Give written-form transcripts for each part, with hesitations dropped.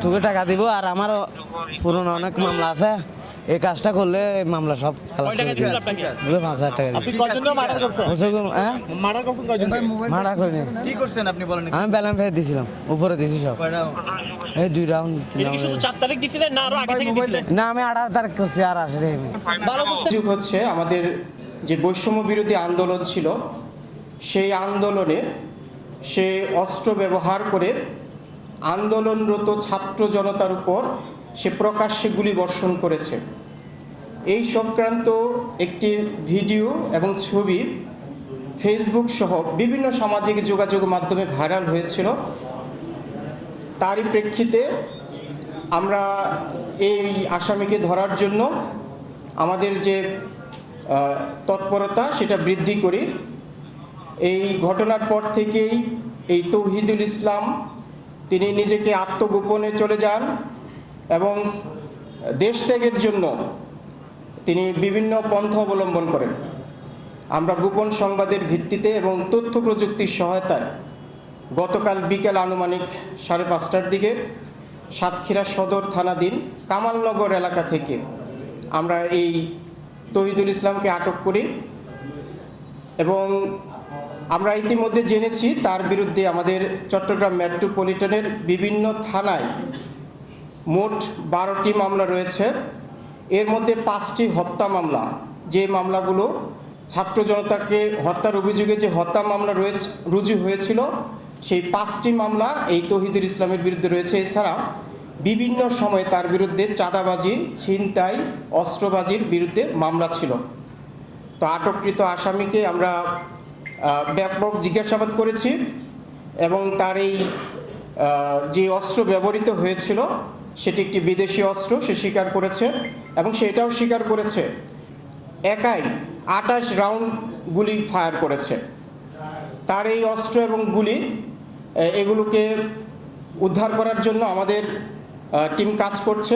তোকে টাকা দিব আর আমারও পুরনো অনেক মামলা আছে। এই কাজটা করলে এই মামলা সব খালাস করে দিবে। 5,000 টাকা আপনি কয়জন মার্ডার করছেন? হ্যাঁ, মার্ডার করছেন কয়জন? মার্ডার করিনি। কি করছেন আপনি বলেন? আমি ব্যালেন্স ফেরত দিয়েছিলাম, উপরে দিয়েছি সব। এই 2 রাউন্ড 3 এটা কি শুধু 4 তারিখ দিছিলেন না আরো আগে থেকে দিছিলেন? না, আমি 18 তারিখ করছি আর আসলে ভালো করছেন। যুগ হচ্ছে আমাদের যে বৈষম্য বিরোধী আন্দোলন ছিল, সেই আন্দোলনে সে অস্ত্র ব্যবহার করে আন্দোলনরত ছাত্র জনতার উপর সে প্রকাশ্যে গুলি বর্ষণ করেছে। এই সংক্রান্ত একটি ভিডিও এবং ছবি ফেসবুক সহ বিভিন্ন সামাজিক যোগাযোগ মাধ্যমে ভাইরাল হয়েছিল। তারই প্রেক্ষিতে আমরা এই আসামিকে ধরার জন্য আমাদের যে তৎপরতা সেটা বৃদ্ধি করি। এই ঘটনার পর থেকেই এই তৌহিদুল ইসলাম তিনি নিজেকে আত্মগোপনে চলে যান এবং দেশ ত্যাগের জন্য তিনি বিভিন্ন পন্থা অবলম্বন করেন। আমরা গোপন সংবাদের ভিত্তিতে এবং তথ্য প্রযুক্তির সহায়তায় গতকাল বিকেল আনুমানিক 5:30টার দিকে সাতক্ষীরা সদর থানাধীন কামালনগর এলাকা থেকে আমরা এই তৌহিদুল ইসলামকে আটক করি এবং আমরা ইতিমধ্যে জেনেছি তার বিরুদ্ধে আমাদের চট্টগ্রাম মেট্রোপলিটনের বিভিন্ন থানায় মোট 12টি মামলা রয়েছে। এর মধ্যে 5টি হত্যা মামলা, যে মামলাগুলো ছাত্র জনতাকে হত্যার অভিযোগে যে হত্যা মামলা রুজু হয়েছিল, সেই 5টি মামলা এই তৌহিদুল ইসলামের বিরুদ্ধে রয়েছে। এছাড়া বিভিন্ন সময়ে তার বিরুদ্ধে চাঁদাবাজি, ছিনতাই, অস্ত্রবাজির বিরুদ্ধে মামলা ছিল। তো আটককৃত আসামিকে আমরা ব্যাপক জিজ্ঞাসাবাদ করেছি এবং তার এই যে অস্ত্র ব্যবহৃত হয়েছিল সেটি একটি বিদেশি অস্ত্র সে স্বীকার করেছে এবং সেটাও স্বীকার করেছে একাই 28 রাউন্ড গুলি ফায়ার করেছে। তার এই অস্ত্র এবং গুলি এগুলোকে উদ্ধার করার জন্য আমাদের টিম কাজ করছে।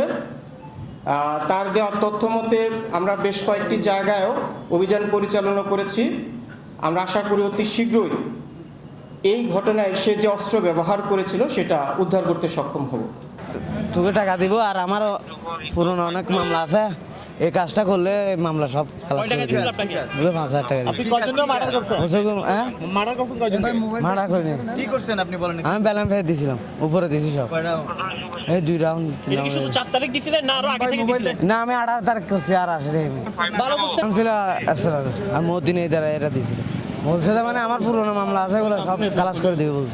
তার দেওয়া তথ্য মতে আমরা বেশ কয়েকটি জায়গায়ও অভিযান পরিচালনা করেছি। আমরা আশা করি অতি শীঘ্রই এই ঘটনায় সে যে অস্ত্র ব্যবহার করেছিল সেটা উদ্ধার করতে সক্ষম হব। তোকে টাকা দিব আর আমারও পুরনো অনেক মামলা আছে। এই কাজটা করলে এই মামলা সব খালাস করে দিবে। 5,000 টাকা আপনি কয়জন মার্ডার করছেন? হ্যাঁ, মার্ডার করছেন কয়জন? মার্ডার করিনি। কি করছেন আপনি বলেন? আমি ব্যালেন্স ফেরত দিয়েছিলাম, উপরে দিয়েছি সব। এই 2 রাউন্ড 3 এটা কি শুধু 4 তারিখ দিছিলেন না আরো আগে থেকে দিছিলেন? না, আমি 18 তারিখ করছি আর আসলে ভালো করছেন। আর মোদিন এই দ্বারা এটা দিয়েছিল। বলছে যে মানে আমার পুরোনো মামলা আছে, ওগুলো সব খালাস করে দিবে বলছে।